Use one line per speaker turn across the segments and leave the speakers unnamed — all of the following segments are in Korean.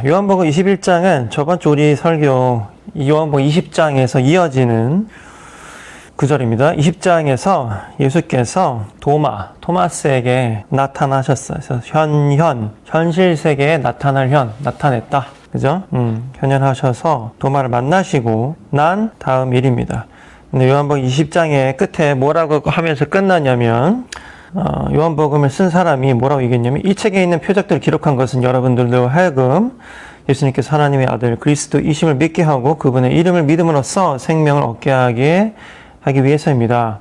요한복음 21장은 저번 주 우리 설교 요한복음 20장에서 이어지는 구절입니다. 20장에서 예수께서 토마스에게 나타나셨어요. 그래서 현실 세계에 나타냈다. 그죠? 현현하셔서 도마를 만나시고 난 다음 일입니다. 근데 요한복음 20장의 끝에 뭐라고 하면서 끝나냐면, 요한복음을 쓴 사람이 뭐라고 얘기했냐면, 이 책에 있는 표적들을 기록한 것은 여러분들로 하여금 예수님께서 하나님의 아들 그리스도이심을 믿게 하고 그분의 이름을 믿음으로써 생명을 얻게 하기 위해서입니다.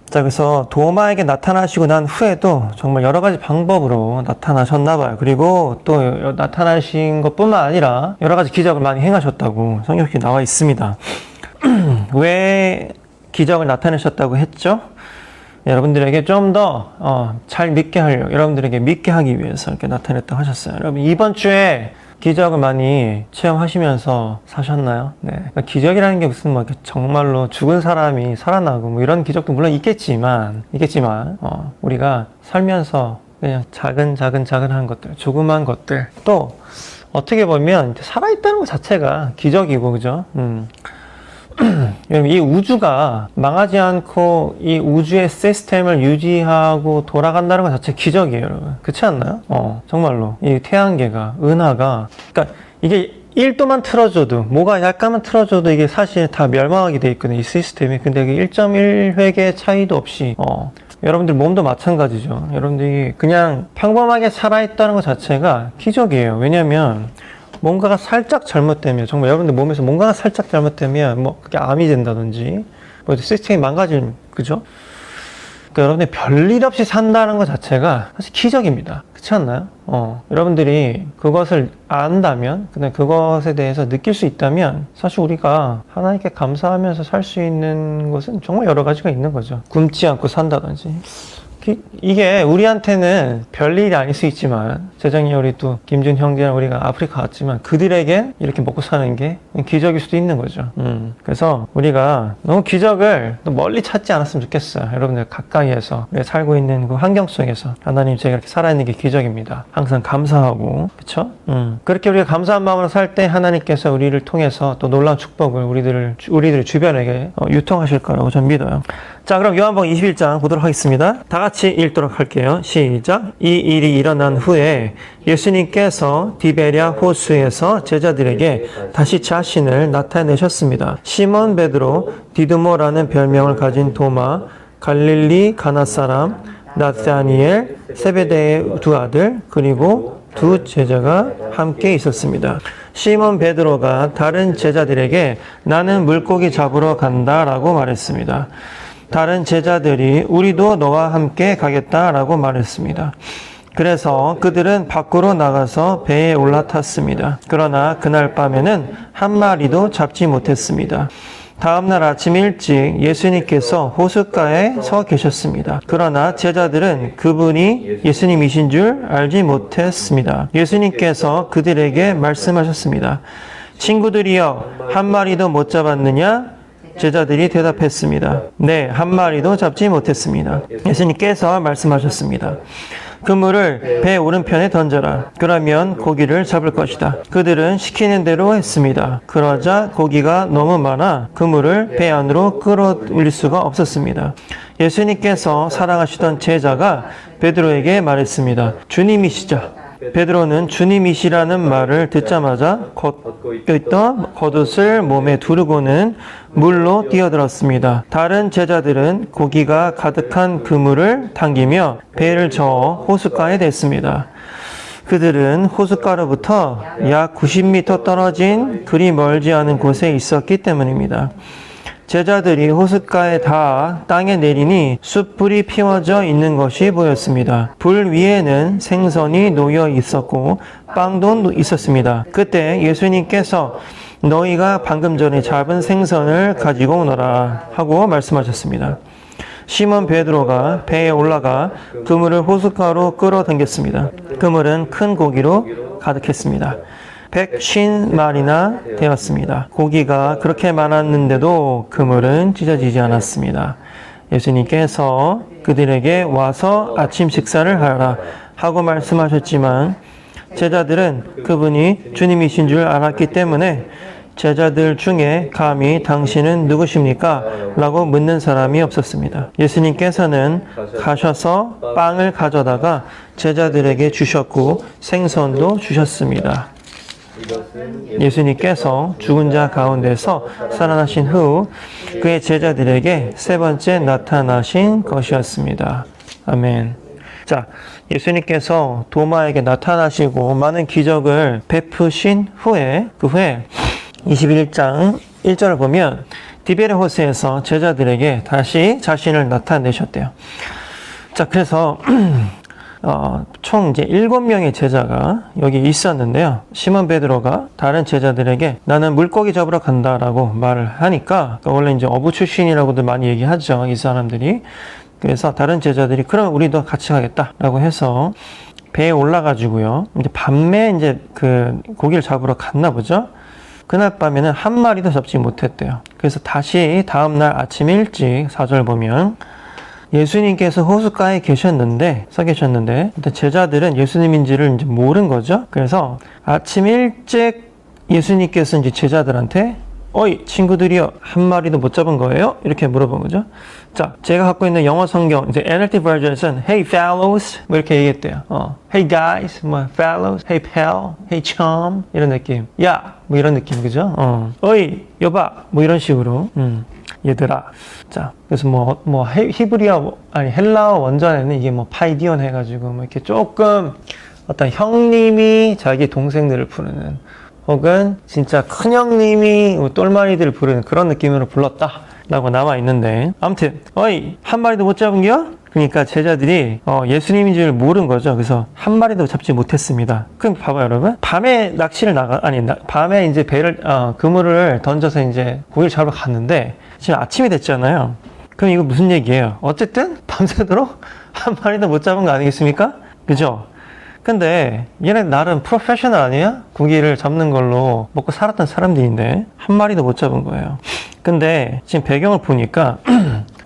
자, 그래서 도마에게 나타나시고 난 후에도 정말 여러 가지 방법으로 나타나셨나 봐요. 그리고 또 나타나신 것뿐만 아니라 여러 가지 기적을 많이 행하셨다고 성경에 나와 있습니다. 왜 기적을 나타내셨다고 했죠? 여러분들에게 좀 더 잘 믿게 하려고, 여러분들에게 믿게 하기 위해서 이렇게 나타냈다고 하셨어요. 여러분, 이번 주에 기적을 많이 체험하시면서 사셨나요? 네. 그러니까 기적이라는 게 무슨 정말로 죽은 사람이 살아나고 뭐 이런 기적도 물론 있겠지만, 우리가 살면서 그냥 작은 것들, 조그만 것들, 또 어떻게 보면 살아있다는 것 자체가 기적이고, 그죠? 이 우주가 망하지 않고 이 우주의 시스템을 유지하고 돌아간다는 것 자체 기적이에요, 여러분. 그렇지 않나요? 정말로. 이 태양계가, 은하가, 그러니까 이게 1도만 틀어줘도, 뭐가 약간만 틀어줘도 이게 사실 다 멸망하게 돼 있거든요, 이 시스템이. 근데 이게 1.1획의 차이도 없이, 여러분들 몸도 마찬가지죠. 여러분들이 그냥 평범하게 살아있다는 것 자체가 기적이에요. 왜냐면, 뭔가가 살짝 잘못되면, 정말 여러분들 몸에서 뭔가가 살짝 잘못되면, 그게 암이 된다든지, 시스템이 망가지는, 그죠? 그러니까 여러분들이 별일 없이 산다는 것 자체가 사실 기적입니다. 그렇지 않나요? 여러분들이 그것을 안다면, 그다음에 그것에 대해서 느낄 수 있다면, 사실 우리가 하나님께 감사하면서 살 수 있는 것은 정말 여러 가지가 있는 거죠. 굶지 않고 산다든지. 이게 우리한테는 별일이 아닐 수 있지만, 재정이 우리 또 김준 형제랑 우리가 아프리카 왔지만 그들에겐 이렇게 먹고 사는 게 기적일 수도 있는 거죠. 그래서 우리가 너무 기적을 멀리 찾지 않았으면 좋겠어요. 여러분들 가까이에서 우리가 살고 있는 그 환경 속에서 하나님 제가 이렇게 살아있는 게 기적입니다. 항상 감사하고, 그렇죠? 그렇게 우리가 감사한 마음으로 살 때 하나님께서 우리를 통해서 또 놀라운 축복을 우리들 주변에게 유통하실 거라고 저는 믿어요. 자, 그럼 요한복음 21장 보도록 하겠습니다. 다 같이 읽도록 할게요. 시작. 이 일이 일어난 후에 예수님께서 디베랴 호수에서 제자들에게 다시 자신을 나타내셨습니다. 시몬 베드로, 디두모라는 별명을 가진 도마, 갈릴리 가나 사람, 나사니엘, 세베대의 두 아들, 그리고 두 제자가 함께 있었습니다. 시몬 베드로가 다른 제자들에게 나는 물고기 잡으러 간다라고 말했습니다. 다른 제자들이 우리도 너와 함께 가겠다라고 말했습니다. 그래서 그들은 밖으로 나가서 배에 올라탔습니다. 그러나 그날 밤에는 한 마리도 잡지 못했습니다. 다음날 아침 일찍 예수님께서 호숫가에 서 계셨습니다. 그러나 제자들은 그분이 예수님이신 줄 알지 못했습니다. 예수님께서 그들에게 말씀하셨습니다. 친구들이여, 한 마리도 못 잡았느냐? 제자들이 대답했습니다. 네, 한 마리도 잡지 못했습니다. 예수님께서 말씀하셨습니다. 그물을 배 오른편에 던져라. 그러면 고기를 잡을 것이다. 그들은 시키는 대로 했습니다. 그러자 고기가 너무 많아 그물을 배 안으로 끌어올릴 수가 없었습니다. 예수님께서 사랑하시던 제자가 베드로에게 말했습니다. 주님이시죠? 베드로는 주님이시라는 말을 듣자마자 걷던 겉옷을 몸에 두르고는 물로 뛰어들었습니다. 다른 제자들은 고기가 가득한 그물을 당기며 배를 저어 호숫가에 댔습니다. 그들은 호숫가로부터 약 90m 떨어진 그리 멀지 않은 곳에 있었기 때문입니다. 제자들이 호숫가에 닿아 땅에 내리니 숯불이 피워져 있는 것이 보였습니다. 불 위에는 생선이 놓여 있었고 빵도 있었습니다. 그때 예수님께서 너희가 방금 전에 잡은 생선을 가지고 오너라 하고 말씀하셨습니다. 시몬 베드로가 배에 올라가 그물을 호숫가로 끌어당겼습니다. 그물은 큰 고기로 가득했습니다. 150마리나 되었습니다. 고기가 그렇게 많았는데도 그물은 찢어지지 않았습니다. 예수님께서 그들에게 와서 아침 식사를 하라 하고 말씀하셨지만 제자들은 그분이 주님이신 줄 알았기 때문에 제자들 중에 감히 당신은 누구십니까? 라고 묻는 사람이 없었습니다. 예수님께서는 가셔서 빵을 가져다가 제자들에게 주셨고 생선도 주셨습니다. 예수님께서 죽은 자 가운데서 살아나신 후 그의 제자들에게 세 번째 나타나신 것이었습니다. 아멘. 자, 예수님께서 도마에게 나타나시고 많은 기적을 베푸신 후에 그 후에 21장 1절을 보면 디베레호스에서 제자들에게 다시 자신을 나타내셨대요. 자, 그래서 총 이제 7명의 제자가 여기 있었는데요. 시몬 베드로가 다른 제자들에게 나는 물고기 잡으러 간다라고 말을 하니까 원래 이제 어부 출신이라고도 많이 얘기하죠. 이 사람들이. 그래서 다른 제자들이 그럼 우리도 같이 가겠다라고 해서 배에 올라가지고요. 이제 밤에 이제 그 고기를 잡으러 갔나 보죠. 그날 밤에는 한 마리도 잡지 못했대요. 그래서 다시 다음날 아침 일찍 4절 보면 예수님께서 호숫가에 서 계셨는데 제자들은 예수님인지를 이제 모른 거죠. 그래서 아침 일찍 예수님께서 이제 제자들한테 어이 친구들이요 한 마리도 못 잡은 거예요? 이렇게 물어본 거죠. 자, 제가 갖고 있는 영어 성경 이제 NLT 버전에서는 Hey fellows 뭐 이렇게 얘기했대요. Hey guys, 뭐 fellows, Hey pal, Hey chum 이런 느낌. 야, 뭐 이런 느낌 그죠? 어이 여봐 뭐 이런 식으로. 얘들아. 자, 그래서 히브리어 아니 헬라어 원전에는 이게 뭐 파이디온 해가지고 뭐 이렇게 조금 어떤 형님이 자기 동생들을 부르는 혹은 진짜 큰 형님이 똘마니들을 부르는 그런 느낌으로 불렀다라고 나와 있는데 아무튼 어이 한 마리도 못 잡은겨? 그러니까 제자들이 예수님인 줄 모른 거죠. 그래서 한 마리도 잡지 못했습니다. 그럼 봐봐요, 여러분. 밤에 낚시를 밤에 이제 그물을 던져서 이제 고기를 잡으러 갔는데 지금 아침이 됐잖아요. 그럼 이거 무슨 얘기예요? 어쨌든 밤새도록 한 마리도 못 잡은 거 아니겠습니까? 그죠? 근데 얘네 나름 프로페셔널 아니야? 고기를 잡는 걸로 먹고 살았던 사람들인데 한 마리도 못 잡은 거예요. 근데 지금 배경을 보니까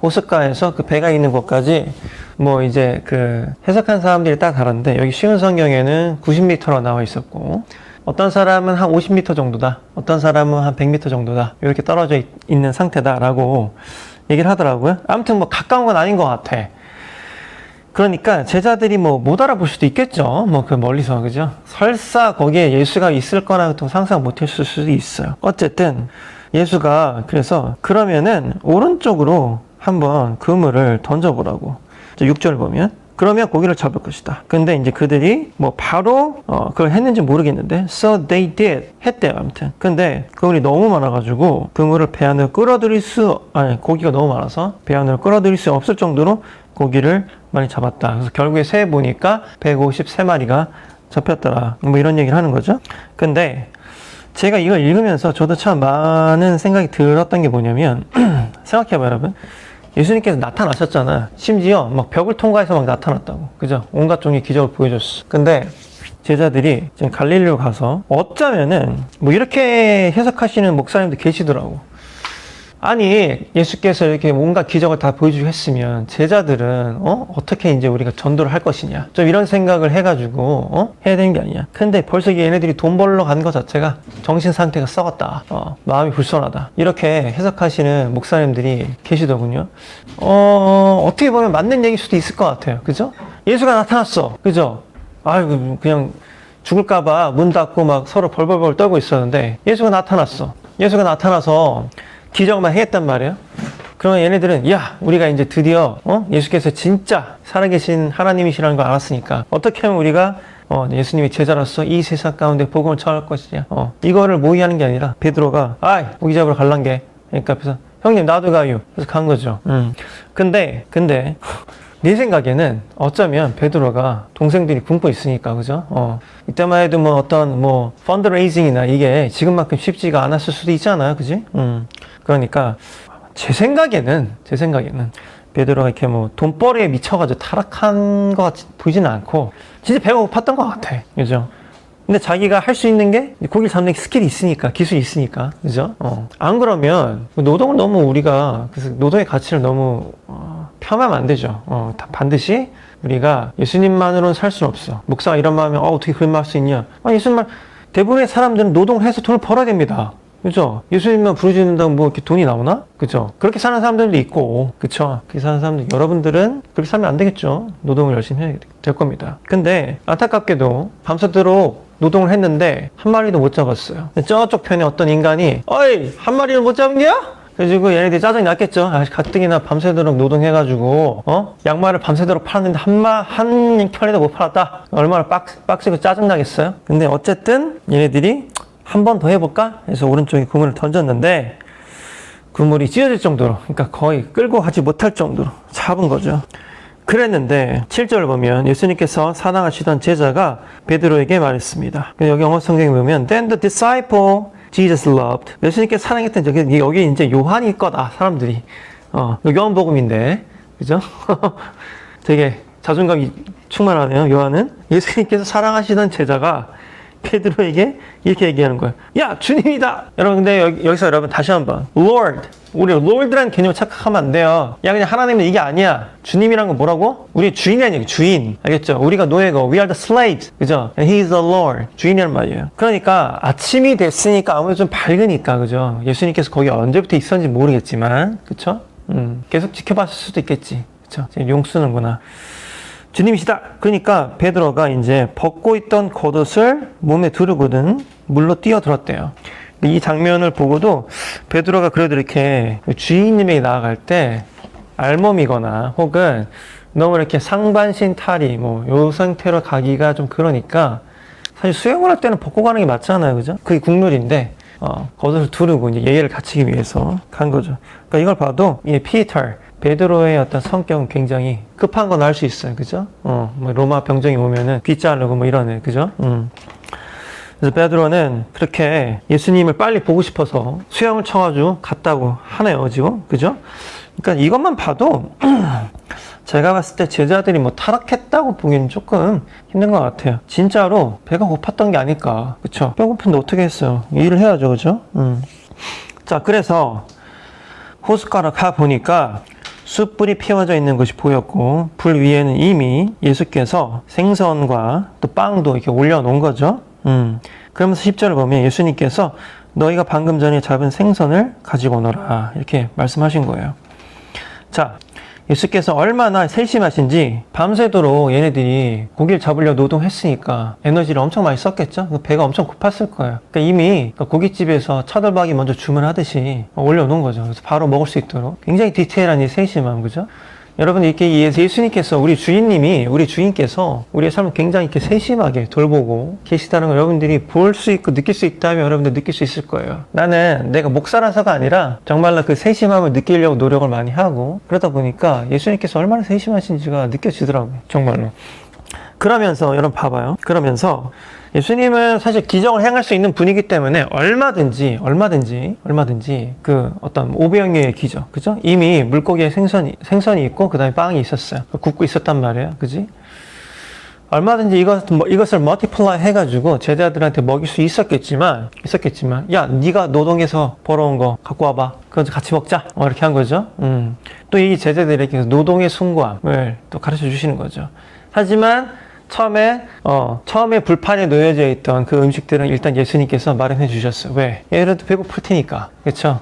호숫가에서 그 배가 있는 곳까지 뭐 이제 그 해석한 사람들이 딱 다른데 여기 쉬운 성경에는 90m로 나와 있었고 어떤 사람은 한 50m 정도다. 어떤 사람은 한 100m 정도다. 이렇게 떨어져 있는 상태다라고 얘기를 하더라고요. 아무튼 뭐 가까운 건 아닌 것 같아. 그러니까 제자들이 뭐 못 알아볼 수도 있겠죠. 뭐 그 멀리서 그죠? 설사 거기에 예수가 있을 거나 또 상상 못 했을 수도 있어요. 어쨌든 예수가 그래서 그러면은 오른쪽으로 한번 그물을 던져보라고. 6절 보면 그러면 고기를 잡을 것이다. 근데 이제 그들이 뭐 바로 그걸 했는지 모르겠는데 so they did 했대요. 아무튼 근데 그물이 너무 많아가지고 그물을 배 안으로 고기가 너무 많아서 배 안으로 끌어들일 수 없을 정도로 고기를 많이 잡았다. 그래서 결국에 세어 보니까 153마리가 잡혔더라. 뭐 이런 얘기를 하는 거죠. 근데 제가 이걸 읽으면서 저도 참 많은 생각이 들었던 게 뭐냐면 생각해봐요, 여러분. 예수님께서 나타나셨잖아요. 심지어 막 벽을 통과해서 막 나타났다고. 그죠? 온갖 종의 기적을 보여줬어. 근데 제자들이 지금 갈릴리로 가서 어쩌면은 뭐 이렇게 해석하시는 목사님도 계시더라고. 아니 예수께서 이렇게 온갖 기적을 다 보여주고 했으면 제자들은 어떻게 이제 우리가 전도를 할 것이냐 좀 이런 생각을 해가지고 해야 되는 게 아니냐. 근데 벌써 얘네들이 돈 벌러 간 것 자체가 정신 상태가 썩었다, 마음이 불손하다 이렇게 해석하시는 목사님들이 계시더군요. 어떻게 보면 맞는 얘기일 수도 있을 것 같아요. 그죠? 예수가 나타났어. 그죠? 아이고 그냥 죽을까봐 문 닫고 막 서로 벌벌벌 떨고 있었는데 예수가 나타났어. 예수가 나타나서 기적만 했단 말이에요. 그러면 얘네들은 야 우리가 이제 드디어 예수께서 진짜 살아계신 하나님이시라는 걸 알았으니까 어떻게 하면 우리가 예수님의 제자로서 이 세상 가운데 복음을 전할 것이냐 이거를 모의하는 게 아니라 베드로가 고기 잡으러 갈란게 그러니까 그래서 형님 나도 가요. 그래서 간 거죠. 근데 내 생각에는 어쩌면 베드로가 동생들이 굶고 있으니까 그죠? 이때만 해도 뭐 어떤 뭐 펀드레이징이나 이게 지금만큼 쉽지가 않았을 수도 있잖아요, 그지? 그러니까 제 생각에는 베드로가 이렇게 뭐 돈벌이에 미쳐가지고 타락한 것 같이 보이지는 않고 진짜 배가 고팠던 것 같아, 그죠? 근데 자기가 할 수 있는 게 고기를 잡는 스킬이 있으니까, 기술이 있으니까, 그죠? 안 그러면 노동을 너무 우리가 그래서 노동의 가치를 너무 폄하면 안 되죠. 반드시 우리가 예수님만으로는 살 수는 없어. 목사가 이런 마음이면 어떻게 그런 말 할 수 있냐. 아니 예수님 대부분의 사람들은 노동해서 돈을 벌어야 됩니다. 그죠? 예수님만 부르짖는다고 뭐 이렇게 돈이 나오나? 그죠? 그렇게 사는 사람들도 있고, 그쵸? 그렇게 사는 사람들, 여러분들은 그렇게 살면 안 되겠죠? 노동을 열심히 해야 될 겁니다. 근데, 안타깝게도 밤새도록 노동을 했는데, 한 마리도 못 잡았어요. 저쪽 편에 어떤 인간이, 어이! 한 마리를 못 잡은 게야? 그래가지고 얘네들이 짜증이 났겠죠? 아, 가뜩이나 밤새도록 노동해가지고, 양말을 밤새도록 팔았는데, 한 켤레도 못 팔았다? 얼마나 빡세고 짜증나겠어요? 근데 어쨌든, 얘네들이, 한 번 더 해볼까? 해서 오른쪽에 그물을 던졌는데 그물이 찢어질 정도로, 그러니까 거의 끌고 가지 못할 정도로 잡은 거죠. 그랬는데 7절을 보면 예수님께서 사랑하시던 제자가 베드로에게 말했습니다. 여기 영어 성경에 보면 Then the disciple Jesus loved, 예수님께서 사랑했던 여기 이제 요한일 거다 사람들이. 요한복음인데 그죠? 되게 자존감이 충만하네요. 요한은 예수님께서 사랑하시던 제자가 베드로에게 이렇게 얘기하는 거예요. 야, 주님이다! 여러분, 근데 여기서 여러분 다시 한번. Lord. 우리 Lord라는 개념을 착각하면 안 돼요. 야, 그냥 하나님은 이게 아니야. 주님이란 건 뭐라고? 우리 주인이 아니에요. 주인. 알겠죠? 우리가 노예고, we are the slaves. 그죠? And he is the Lord. 주인이란 말이에요. 그러니까 아침이 됐으니까 아무래도 좀 밝으니까, 그죠? 예수님께서 거기 언제부터 있었는지 모르겠지만, 그쵸? 계속 지켜봤을 수도 있겠지. 그쵸? 용 쓰는구나. 주님이시다. 그러니까 베드로가 이제 벗고 있던 겉옷을 몸에 두르거든 물로 뛰어들었대요. 이 장면을 보고도 베드로가 그래도 이렇게 주인님에게 나아갈 때 알몸이거나 혹은 너무 이렇게 상반신 탈이 요 상태로 가기가 좀 그러니까 사실 수영을 할 때는 벗고 가는 게 맞잖아요. 그죠? 그게 국룰인데 겉옷을 두르고 이제 예의를 갖추기 위해서 간 거죠. 그러니까 이걸 봐도 피터 베드로의 어떤 성격은 굉장히 급한 건 알 수 있어요. 그죠? 로마 병정이 오면은 귀 자르고 이러네. 그죠? 그래서 베드로는 그렇게 예수님을 빨리 보고 싶어서 수영을 쳐가지고 갔다고 하네요. 지금. 그죠? 그러니까 이것만 봐도 제가 봤을 때 제자들이 타락했다고 보기엔 조금 힘든 것 같아요. 진짜로 배가 고팠던 게 아닐까. 그쵸? 배고픈데 어떻게 했어요? 일을 해야죠. 그죠? 자, 그래서 호숫가로 가보니까 숯불이 피워져 있는 것이 보였고 불 위에는 이미 예수께서 생선과 또 빵도 이렇게 올려놓은 거죠. 그러면서 10절을 보면 예수님께서 너희가 방금 전에 잡은 생선을 가지고 오너라 이렇게 말씀하신 거예요. 자, 예수께서 얼마나 세심하신지 밤새도록 얘네들이 고기를 잡으려 노동했으니까 에너지를 엄청 많이 썼겠죠? 배가 엄청 고팠을 거예요. 그러니까 이미 고깃집에서 차돌박이 먼저 주문하듯이 올려놓은 거죠. 그래서 바로 먹을 수 있도록. 굉장히 디테일한 이 세심함, 그죠? 여러분, 이렇게 예수님께서, 우리 주인께서 우리의 삶을 굉장히 이렇게 세심하게 돌보고 계시다는 걸 여러분들이 볼 수 있고 느낄 수 있다면 여러분들 느낄 수 있을 거예요. 나는 내가 목사라서가 아니라 정말로 그 세심함을 느끼려고 노력을 많이 하고 그러다 보니까 예수님께서 얼마나 세심하신지가 느껴지더라고요. 정말로. 그러면서 여러분 봐봐요. 그러면서 예수님은 사실 기적을 행할 수 있는 분이기 때문에 얼마든지 그 어떤 오병이어의 기적, 그죠? 이미 물고기에 생선이 있고 그 다음에 빵이 있었어요. 굽고 있었단 말이에요, 그지? 얼마든지 이것을 멀티플라이 해가지고 제자들한테 먹일 수 있었겠지만, 야, 네가 노동해서 벌어온 거 갖고 와봐. 그거 같이 먹자. 이렇게 한 거죠. 또 이 제자들에게 노동의 숭고함을 또 가르쳐 주시는 거죠. 하지만 처음에 불판에 놓여져 있던 그 음식들은 일단 예수님께서 마련해 주셨어요. 왜? 얘네들도 배고플 테니까. 그쵸?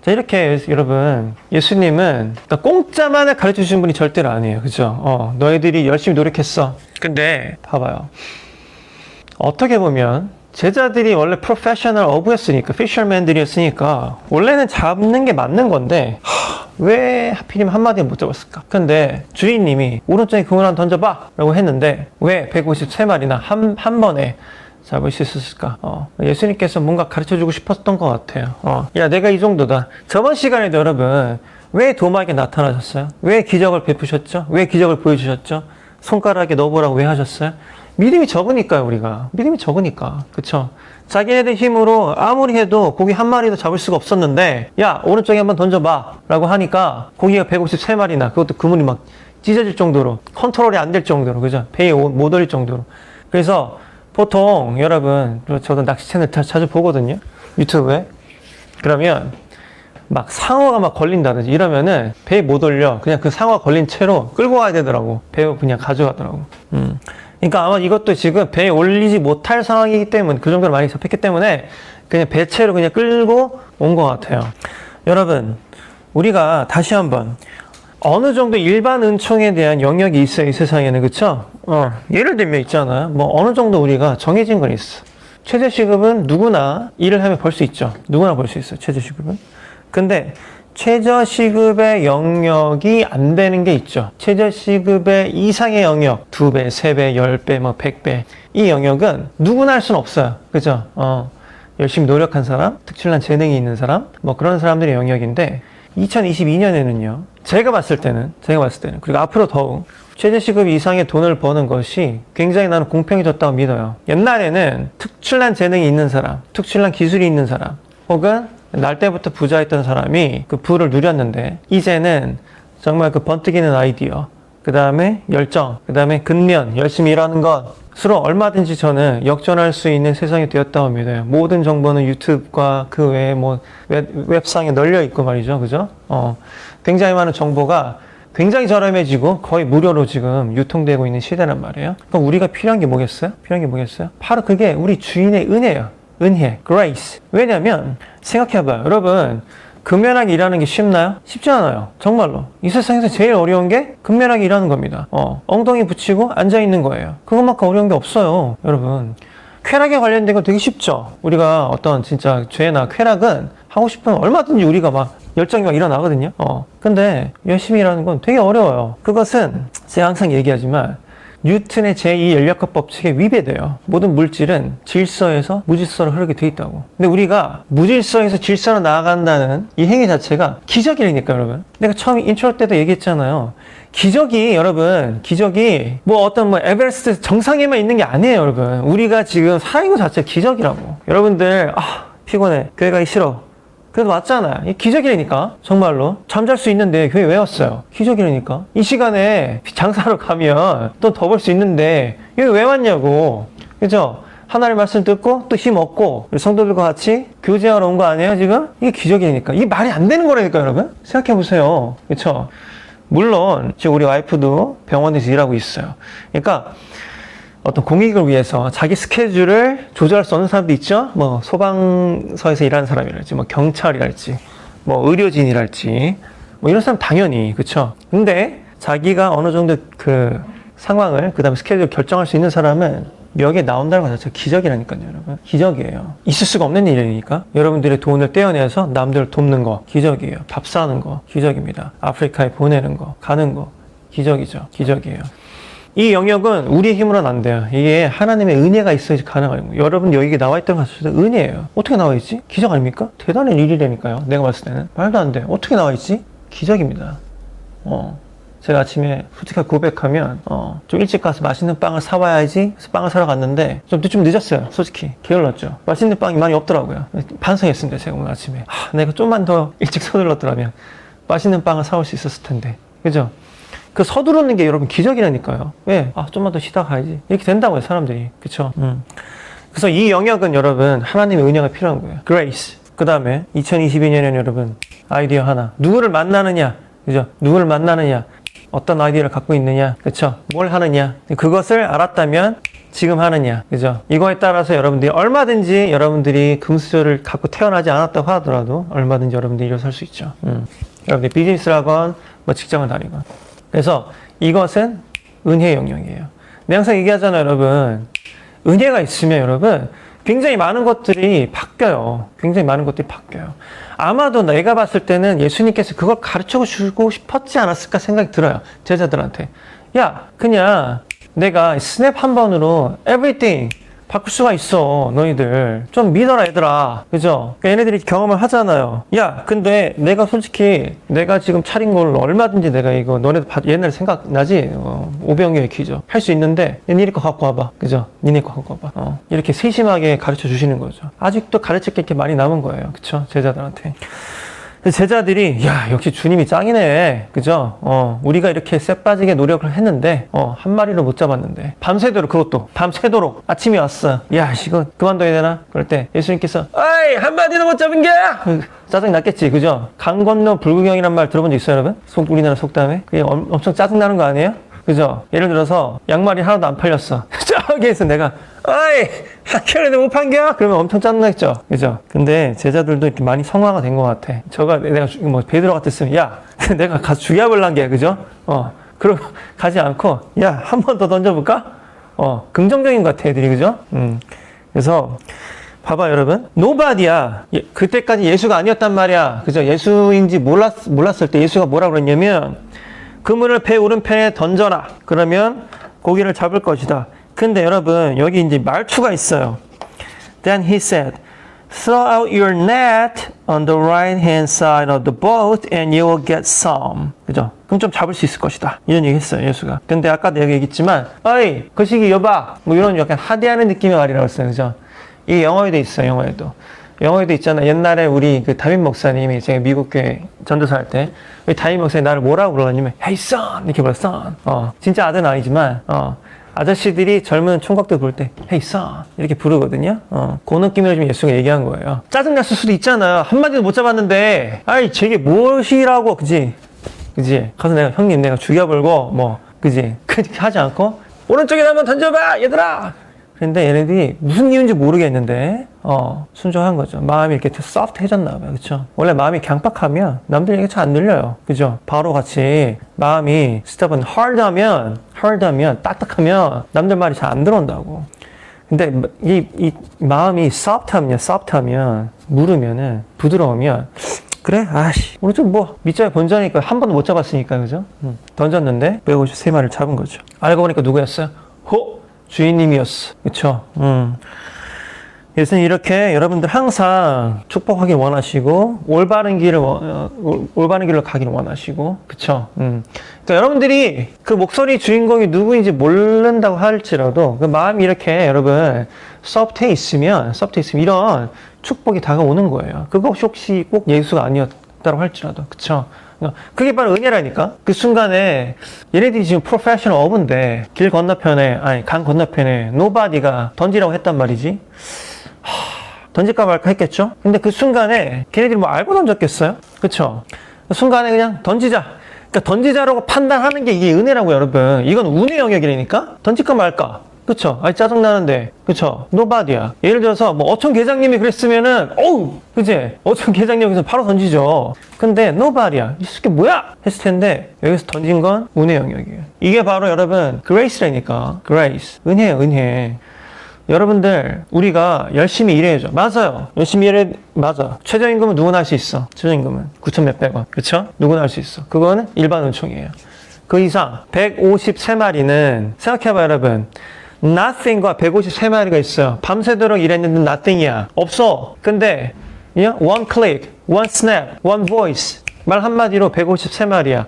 자, 이렇게 여러분, 예수님은 공짜만을 가르쳐 주신 분이 절대로 아니에요. 그죠? 너희들이 열심히 노력했어. 근데, 봐봐요. 어떻게 보면, 제자들이 원래 프로페셔널 어부였으니까, 피셔맨들이었으니까, 원래는 잡는 게 맞는 건데, 왜 하필이면 한마디에 못 잡았을까? 근데 주인님이 오른쪽에 그물 하나 던져봐! 라고 했는데 왜 153마리나 한 번에 잡을 수 있었을까? 예수님께서 뭔가 가르쳐주고 싶었던 것 같아요. 야, 내가 이 정도다. 저번 시간에도 여러분 왜 도마에게 나타나셨어요? 왜 기적을 베푸셨죠? 왜 기적을 보여주셨죠? 손가락에 넣어보라고 왜 하셨어요? 믿음이 적으니까요, 우리가. 믿음이 적으니까. 그쵸? 자기네들 힘으로 아무리 해도 고기 한 마리도 잡을 수가 없었는데, 야, 오른쪽에 한번 던져봐. 라고 하니까, 고기가 153마리나, 그것도 그물이 막 찢어질 정도로, 컨트롤이 안 될 정도로, 그죠? 배에 못 올릴 정도로. 그래서, 보통, 여러분, 저도 낚시 채널 자주 보거든요. 유튜브에. 그러면, 막 상어가 막 걸린다든지 이러면은 배에 못 올려. 그냥 그 상어가 걸린 채로 끌고 가야 되더라고. 배에 그냥 가져가더라고. 그러니까 아마 이것도 지금 배에 올리지 못할 상황이기 때문에, 그 정도로 많이 접했기 때문에 그냥 배채로 그냥 끌고 온 것 같아요. 여러분, 우리가 다시 한번 어느 정도 일반 은총에 대한 영역이 있어요, 이 세상에는. 그쵸? 예를 들면 있잖아요. 뭐 어느 정도 우리가 정해진 건 있어. 최저시급은 누구나 일을 하면 벌 수 있죠. 누구나 벌 수 있어요, 최저시급은. 근데 최저시급의 영역이 안 되는 게 있죠. 최저시급의 이상의 영역, 2배, 3배, 10배, 뭐 100배. 이 영역은 누구나 할 수는 없어요. 그죠? 열심히 노력한 사람, 특출난 재능이 있는 사람, 뭐 그런 사람들의 영역인데, 2022년에는요, 제가 봤을 때는, 그리고 앞으로 더욱, 최저시급 이상의 돈을 버는 것이 굉장히 나는 공평해졌다고 믿어요. 옛날에는 특출난 재능이 있는 사람, 특출난 기술이 있는 사람, 혹은 날 때부터 부자였던 사람이 그 부를 누렸는데, 이제는 정말 그 번뜩이는 아이디어, 그 다음에 열정, 그 다음에 근면, 열심히 일하는 것으로 얼마든지 저는 역전할 수 있는 세상이 되었다고 믿어요. 모든 정보는 유튜브과 그 외에 뭐 웹상에 널려 있고 말이죠. 그죠? 굉장히 많은 정보가 굉장히 저렴해지고 거의 무료로 지금 유통되고 있는 시대란 말이에요. 그럼 우리가 필요한 게 뭐겠어요? 바로 그게 우리 주인의 은혜예요. 은혜, grace. 왜냐면 생각해봐요. 여러분, 근면하게 일하는 게 쉽나요? 쉽지 않아요. 정말로. 이 세상에서 제일 어려운 게 근면하게 일하는 겁니다. 엉덩이 붙이고 앉아있는 거예요. 그것만큼 어려운 게 없어요. 여러분. 쾌락에 관련된 건 되게 쉽죠. 우리가 어떤 진짜 죄나 쾌락은 하고 싶으면 얼마든지 우리가 막 열정이 막 일어나거든요. 근데 열심히 일하는 건 되게 어려워요. 그것은 제가 항상 얘기하지만 뉴턴의 제2연력학 법칙에 위배돼요. 모든 물질은 질서에서 무질서로 흐르게 돼 있다고. 근데 우리가 무질서에서 질서로 나아간다는 이 행위 자체가 기적이니까, 여러분. 내가 처음 인트로 때도 얘기했잖아요. 기적이 뭐 어떤 뭐 에베레스트 정상에만 있는 게 아니에요, 여러분. 우리가 지금 살아있는 것 자체가 기적이라고. 여러분들, 피곤해. 교회 가기 싫어. 그래도 왔잖아. 이 기적이라니까. 정말로. 잠잘 수 있는데 교회 왜 왔어요? 기적이라니까. 이 시간에 장사하러 가면 또 더 벌 수 있는데 여기 왜 왔냐고. 그죠? 하나님의 말씀 듣고 또 힘 얻고 우리 성도들과 같이 교제하러 온 거 아니에요, 지금? 이게 기적이니까. 이게 말이 안 되는 거라니까, 여러분. 생각해 보세요. 그렇죠? 물론 지금 우리 와이프도 병원에서 일하고 있어요. 그러니까 어떤 공익을 위해서 자기 스케줄을 조절할 수 없는 사람도 있죠. 뭐 소방서에서 일하는 사람이랄지, 뭐 경찰이랄지, 뭐 의료진이랄지, 뭐 이런 사람 당연히, 그쵸? 근데 자기가 어느 정도 그 상황을, 그 다음에 스케줄을 결정할 수 있는 사람은 여기에 나온다는 것 자체가 기적이라니까요, 여러분. 기적이에요. 있을 수가 없는 일이니까. 여러분들의 돈을 떼어내서 남들을 돕는 거 기적이에요. 밥 사는 거 기적입니다. 아프리카에 보내는 거, 가는 거 기적이죠. 기적이에요. 이 영역은 우리의 힘으로는 안 돼요. 이게 하나님의 은혜가 있어야지 가능한 거예요. 여러분 여기 나와 있다는 것은 은혜예요. 어떻게 나와 있지? 기적 아닙니까? 대단한 일이라니까요. 내가 봤을 때는 말도 안 돼. 어떻게 나와 있지? 기적입니다. 제가 아침에 솔직하게 고백하면 좀 일찍 가서 맛있는 빵을 사와야지. 그래서 빵을 사러 갔는데 좀 늦었어요. 솔직히 게을렀죠. 맛있는 빵이 많이 없더라고요. 반성했습니다. 제가 오늘 아침에 내가 좀만 더 일찍 서둘렀더라면 맛있는 빵을 사올 수 있었을 텐데. 그죠? 그 서두르는 게 여러분 기적이라니까요. 왜? 좀만 더 쉬다 가야지. 이렇게 된다고요, 사람들이. 그쵸? 그래서 이 영역은 여러분, 하나님의 은혜가 필요한 거예요. grace. 그 다음에 2022년에는 여러분, 아이디어 하나. 누구를 만나느냐. 그죠? 누구를 만나느냐. 어떤 아이디어를 갖고 있느냐. 그쵸? 뭘 하느냐. 그것을 알았다면 지금 하느냐. 그죠? 이거에 따라서 여러분들이 얼마든지 여러분들이 금수저를 갖고 태어나지 않았다고 하더라도 얼마든지 여러분들이 일어설 수 있죠. 여러분들이 비즈니스를 하건, 뭐 직장을 다니건. 그래서 이것은 은혜의 영역이에요. 내가 항상 얘기하잖아요, 여러분. 은혜가 있으면 여러분 굉장히 많은 것들이 바뀌어요. 아마도 내가 봤을 때는 예수님께서 그걸 가르쳐 주고 싶었지 않았을까 생각이 들어요. 제자들한테. 야, 그냥 내가 스냅 한 번으로 everything 바꿀 수가 있어. 너희들 좀 믿어라, 얘들아. 그죠? 그러니까 얘네들이 경험을 하잖아요. 야, 근데 내가 솔직히 내가 지금 차린 걸로 얼마든지 내가 이거 너네들 옛날에 생각나지? 오병이어의 기적 할 수 있는데 니네 거 갖고 와봐. 그죠? 니네 거 갖고 와봐. 이렇게 세심하게 가르쳐 주시는 거죠. 아직도 가르칠 게 이렇게 많이 남은 거예요. 그쵸? 제자들한테. 제자들이 야 역시 주님이 짱이네 그죠? 우리가 이렇게 쎄 빠지게 노력을 했는데 한 마리를 못 잡았는데 밤새도록 그것도 밤새도록 아침이 왔어. 야 이거 그만둬야 되나? 그럴 때 예수님께서 어이 한 마리도 못 잡은 게 짜증 났겠지 그죠? 강 건너 불구경이란 말 들어본 적 있어요 여러분? 우리나라 속담에 그게 엄청 짜증 나는 거 아니에요? 그죠? 예를 들어서 양말이 하나도 안 팔렸어. 저기에서 내가 어이 한 켤레도 못 판겨? 그러면 엄청 짜증나겠죠? 그죠? 근데 제자들도 이렇게 많이 성화가 된 것 같아. 내가 뭐 베드로 같았으면 야 내가 가서 죽여버릴란 게 그죠? 그러고 가지 않고 야 한 번 더 던져볼까? 긍정적인 것 같아 애들이 그죠? 그래서 봐봐 여러분 nobody야. 그때까지 예수가 아니었단 말이야 그죠? 예수인지 몰랐을 때 예수가 뭐라 그랬냐면 그물을 배 오른편에 던져라. 그러면 고기를 잡을 것이다. 근데 여러분 여기 이제 말투가 있어요. Then he said, throw out your net on the right hand side of the boat and you will get some. 그죠? 그럼 좀 잡을 수 있을 것이다. 이런 얘기 했어요 예수가. 근데 아까 내가 얘기했지만 어이 거시기 여봐 뭐 이런 약간 하대하는 느낌의 말이라고 했어요. 그죠? 이게 영어에도 있어요. 영어에도 있잖아. 옛날에 우리 그 담임 목사님이 제가 미국 교회 전도사 할 때 우리 담임 목사님이 나를 뭐라고 불렀냐면 Hey son 이렇게 불러 son. 진짜 아들은 아니지만 아저씨들이 젊은 총각들 부를 때 Hey son 이렇게 부르거든요. 그 느낌으로 좀 예수가 얘기한 거예요. 짜증났을 수도 있잖아. 한마디도 못 잡았는데 아이 저게 무엇이라고 그지? 가서 내가 형님 내가 죽여버리고 뭐 그지? 그렇게 하지 않고 오른쪽에 한번 던져봐 얘들아. 근데 얘네들이 무슨 이유인지 모르겠는데 순종한 거죠. 마음이 이렇게 소프트해졌나 봐요. 그쵸? 원래 마음이 강팍하면 남들 얘기 잘 안 들려요. 그죠? 바로 같이 마음이 stubborn, hard하면 딱딱하면 남들 말이 잘 안 들어온다고. 근데 이 마음이 soft하면 무르면은 부드러우면 그래? 아씨 오늘 좀 뭐 밑자에 번자니까 한 번도 못 잡았으니까 그죠? 던졌는데 153마리를 잡은 거죠. 알고 보니까 누구였어요? 주인님이었어. 그쵸? 예수님 이렇게 여러분들 항상 축복하길 원하시고, 올바른 길로 가기를 원하시고, 그쵸? 그러니까 여러분들이 그 목소리 주인공이 누구인지 모른다고 할지라도, 그 마음이 이렇게 여러분, 소프트해 있으면 이런 축복이 다가오는 거예요. 그것이 혹시 꼭 예수가 아니었다고 할지라도, 그쵸? 그게 바로 은혜라니까. 그 순간에 얘네들이 지금 프로페셔널 어부인데 강 건너편에 nobody가 던지라고 했단 말이지. 던질까 말까 했겠죠. 근데 그 순간에 걔네들이 뭐 알고 던졌겠어요? 그쵸? 그 순간에 그냥 던지자. 그러니까 던지자라고 판단하는 게 이게 은혜라고 여러분. 이건 운의 영역이라니까. 던질까 말까. 그쵸? 아이 짜증나는데. 그쵸? nobody야. 예를 들어서 뭐 어촌 계장님이 그랬으면은 어우 그치? 어촌 계장님께서 바로 던지죠. 근데 nobody야. 이 새끼 뭐야? 했을 텐데 여기서 던진 건 운의 영역이에요. 이게 바로 여러분 grace라니까. grace. 은혜예요. 은혜. 여러분들 우리가 열심히 일해야죠. 맞아요. 열심히 일해. 맞아. 최저임금은 누구나 할 수 있어. 최저임금은 9천 몇백 원. 그쵸? 누구나 할 수 있어. 그거는 일반 은총이에요. 그 이상 153마리는 생각해봐요 여러분. nothing과 153마리가 있어요. 밤새도록 일했는데 nothing이야. 없어. 근데 one click, one snap, one voice 말 한마디로 153마리야.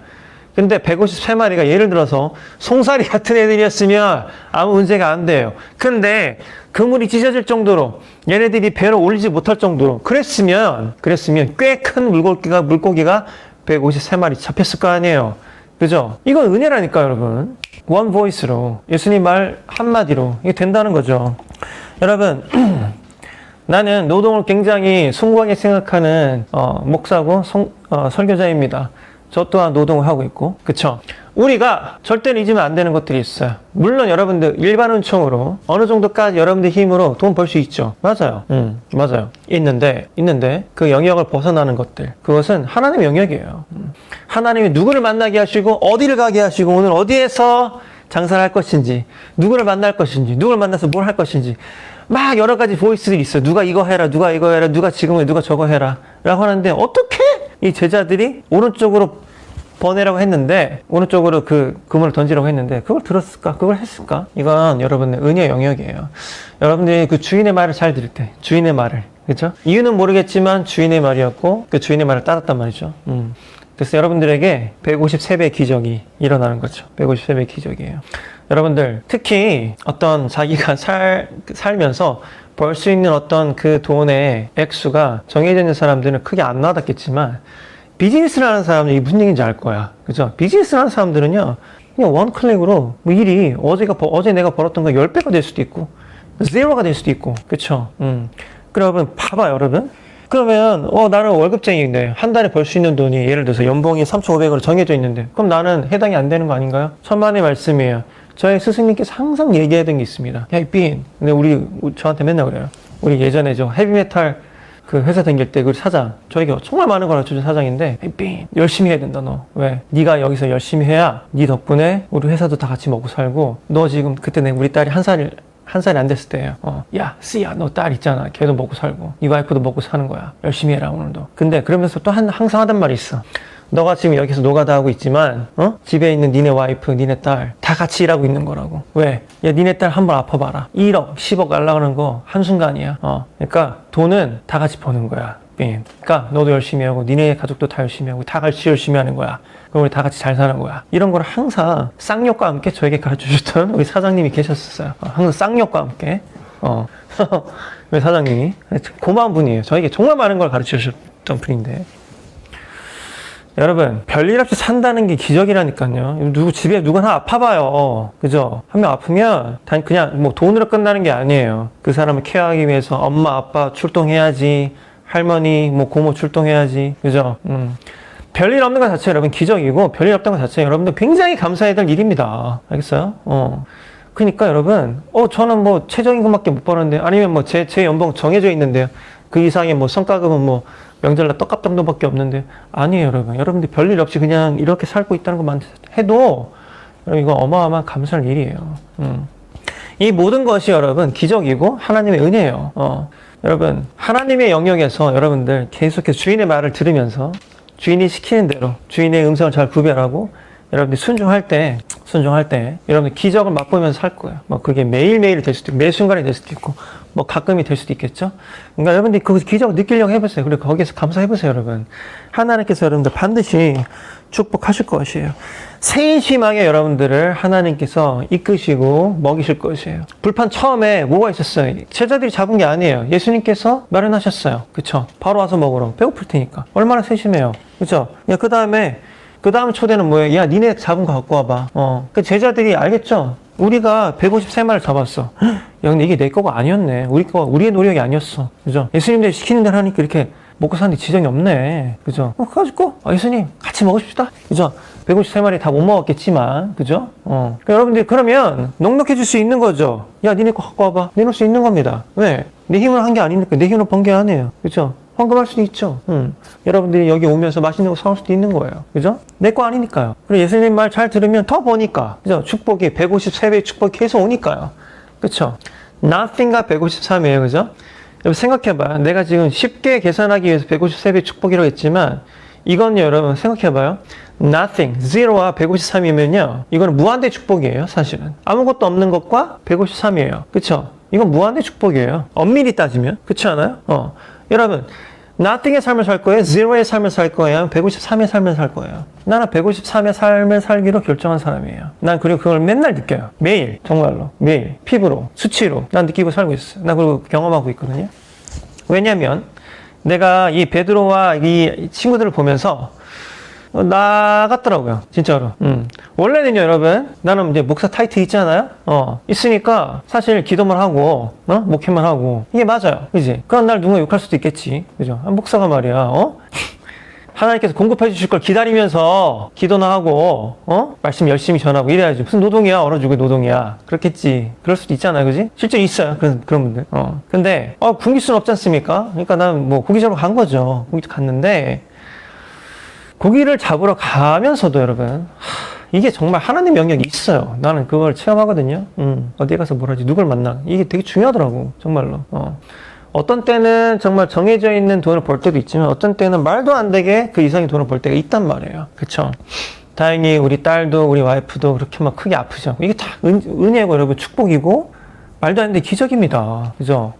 근데 153마리가 예를 들어서 송사리 같은 애들이었으면 아무 문제가 안 돼요. 근데 그물이 찢어질 정도로 얘네들이 배를 올리지 못할 정도로 그랬으면 꽤 큰 물고기가 153마리 잡혔을 거 아니에요. 그죠? 이건 은혜라니까 여러분. one voice로 예수님 말 한마디로 이게 된다는 거죠. 여러분 나는 노동을 굉장히 숭고하게 생각하는 목사고 설교자입니다. 저 또한 노동을 하고 있고, 그쵸? 우리가 절대로 잊으면 안 되는 것들이 있어요. 물론 여러분들 일반 은총으로 어느 정도까지 여러분들 힘으로 돈 벌 수 있죠. 맞아요. 맞아요. 있는데 그 영역을 벗어나는 것들, 그것은 하나님의 영역이에요. 하나님이 누구를 만나게 하시고 어디를 가게 하시고 오늘 어디에서 장사를 할 것인지, 누구를 만날 것인지, 누구를 만나서 뭘 할 것인지 막 여러 가지 보이스들이 있어요. 누가 이거 해라, 누가 이거 해라, 누가 지금 해, 누가 저거 해라 라고 하는데 어떻게 이 제자들이 오른쪽으로 보내라고 했는데, 오른쪽으로 그 그물을 던지라고 했는데 그걸 들었을까? 그걸 했을까? 이건 여러분의 은혜의 영역이에요. 여러분들이 그 주인의 말을 잘 들을 때, 주인의 말을, 그렇죠? 이유는 모르겠지만 주인의 말이었고 그 주인의 말을 따랐단 말이죠. 그래서 여러분들에게 153배의 기적이 일어나는 거죠. 153배의 기적이에요. 여러분들 특히 어떤 자기가 살면서 벌 수 있는 어떤 그 돈의 액수가 정해져 있는 사람들은 크게 안 와닿겠지만 비즈니스를 하는 사람들은 이게 무슨 얘기인지 알 거야. 그죠? 비즈니스를 하는 사람들은요, 그냥 원 클릭으로 뭐 일이 어제 내가 벌었던 거 10배가 될 수도 있고, 제로가 될 수도 있고, 그쵸? 여러분, 봐봐요, 여러분. 그러면, 나는 월급쟁이인데, 한 달에 벌 수 있는 돈이, 예를 들어서 연봉이 3,500으로 정해져 있는데, 그럼 나는 해당이 안 되는 거 아닌가요? 천만의 말씀이에요. 저희 스승님께서 항상 얘기하던 게 있습니다. 야, 이 빈. 근데 저한테 맨날 그래요. 우리 예전에 헤비메탈 그 회사 다닐 때 그 사장, 저에게 정말 많은 걸 가르쳐준 사장인데, 이 빈. 열심히 해야 된다, 너. 왜? 네가 여기서 열심히 해야 네 덕분에 우리 회사도 다 같이 먹고 살고, 너 지금, 그때 우리 딸이 한 살이 안 됐을 때예요. 야, 씨야, 너 딸 있잖아. 걔도 먹고 살고, 네 와이프도 먹고 사는 거야. 열심히 해라, 오늘도. 근데 그러면서 또 항상 하던 말이 있어. 너가 지금 여기서 노가다 하고 있지만, 집에 있는 니네 와이프, 니네 딸, 다 같이 일하고 있는 거라고. 왜? 야, 니네 딸 한번 아파봐라. 1억, 10억 날라가는 거 한순간이야. 그러니까 돈은 다 같이 버는 거야. 그러니까 너도 열심히 하고, 니네 가족도 다 열심히 하고, 다 같이 열심히 하는 거야. 그럼 우리 다 같이 잘 사는 거야. 이런 걸 항상 쌍욕과 함께 저에게 가르쳐 주셨던 우리 사장님이 계셨었어요. 항상 쌍욕과 함께. 우리 사장님이. 고마운 분이에요. 저에게 정말 많은 걸 가르쳐 주셨던 분인데. 여러분, 별일 없이 산다는 게 기적이라니까요. 집에 누구나 아파봐요. 그죠? 한 명 아프면, 그냥 뭐 돈으로 끝나는 게 아니에요. 그 사람을 케어하기 위해서 엄마, 아빠 출동해야지. 할머니, 뭐 고모 출동해야지. 그죠? 별일 없는 것 자체가 여러분 기적이고, 별일 없다는 것 자체가 여러분들 굉장히 감사해야 될 일입니다. 알겠어요? 그러니까 여러분, 저는 뭐 최저임금 것밖에 못 버는데, 아니면 뭐 제 연봉 정해져 있는데요. 그 이상의 뭐 성과금은 뭐 명절날 떡값 정도밖에 없는데, 아니에요, 여러분. 여러분들 별일 없이 그냥 이렇게 살고 있다는 것만 해도, 여러분, 이거 어마어마한 감사할 일이에요. 이 모든 것이 여러분 기적이고 하나님의 은혜예요. 여러분, 하나님의 영역에서 여러분들 계속해서 주인의 말을 들으면서 주인이 시키는 대로 주인의 음성을 잘 구별하고 여러분들이 순종할 때 여러분들 기적을 맛보면서 살 거예요. 뭐 그게 매일매일 될 수도 있고 매 순간이 될 수도 있고 뭐 가끔이 될 수도 있겠죠. 그러니까 여러분들이 그 기적을 느끼려고 해보세요. 그리고 거기에서 감사해보세요, 여러분. 하나님께서 여러분들 반드시 축복하실 것이에요. 세심하게 여러분들을 하나님께서 이끄시고 먹이실 것이에요. 불판 처음에 뭐가 있었어요? 제자들이 잡은 게 아니에요. 예수님께서 마련하셨어요. 그쵸? 바로 와서 먹으러. 배고플 테니까. 얼마나 세심해요. 그쵸? 그 다음 초대는 뭐예요? 야, 니네 잡은 거 갖고 와봐. 그 제자들이 알겠죠? 우리가 153마리를 잡았어. 야, 근데 이게 내 거가 아니었네. 우리의 노력이 아니었어. 그죠? 예수님들이 시키는 대로 하니까 이렇게 먹고 사는데 지장이 없네. 그죠? 그래가지고, 예수님, 같이 먹읍시다. 그죠? 153마리 다 못 먹었겠지만, 그죠? 그러니까 여러분들이 그러면 넉넉해질 수 있는 거죠? 야, 니네 거 갖고 와봐. 내놓을 수 있는 겁니다. 왜? 내 힘으로 한 게 아니니까. 내 힘으로 번 게 아니에요. 그죠? 헌금할 수도 있죠. 여러분들이 여기 오면서 맛있는 거 사올 수도 있는 거예요. 그죠? 내 거 아니니까요. 그리고 예수님 말 잘 들으면 더 보니까. 그죠? 축복이 153배의 축복이 계속 오니까요. 그쵸? Nothing가 153이에요. 그죠? 여러분 생각해봐요. 내가 지금 쉽게 계산하기 위해서 153배의 축복이라고 했지만 이건요, 여러분 생각해봐요. Nothing, zero와 153이면요. 이거는 무한대 축복이에요, 사실은. 아무것도 없는 것과 153이에요. 그쵸? 이건 무한대 축복이에요. 엄밀히 따지면. 그렇지 않아요? 여러분, nothing의 삶을 살 거예요? zero의 삶을 살 거예요? 153의 삶을 살 거예요? 나는 153의 삶을 살기로 결정한 사람이에요. 난 그리고 그걸 맨날 느껴요. 매일, 정말로. 매일. 피부로, 수치로. 난 느끼고 살고 있어요. 난 그리고 경험하고 있거든요. 왜냐면, 내가 이 베드로와 이 친구들을 보면서 나갔더라고요. 진짜로. 원래는요, 여러분, 나는 이제 목사 타이틀 있잖아요? 있으니까 사실 기도만 하고, 목회만 하고. 이게 맞아요. 그지? 그런 날 누군가 욕할 수도 있겠지. 그죠? 목사가 말이야, 하나님께서 공급해 주실 걸 기다리면서 기도나 하고, 말씀 열심히 전하고 이래야지. 무슨 노동이야? 얼어 죽을 노동이야. 그렇겠지. 그럴 수도 있잖아요. 그지? 실제로 있어요. 그런 분들. 근데, 굶길 수는 없지 않습니까? 그러니까 난 뭐 고기 잡으러 간 거죠. 고기 갔는데, 고기를 잡으러 가면서도 여러분, 이게 정말 하나님 영역이 있어요. 나는 그걸 체험하거든요. 어디에 가서 뭘 하지? 누굴 만나? 이게 되게 중요하더라고. 정말로. 어떤 때는 정말 정해져 있는 돈을 벌 때도 있지만 어떤 때는 말도 안 되게 그 이상의 돈을 벌 때가 있단 말이에요. 그쵸? 다행히 우리 딸도 우리 와이프도 그렇게 막 크게 아프죠. 이게 다 은혜고 여러분 축복이고 말도 안 되는 기적입니다. 그죠?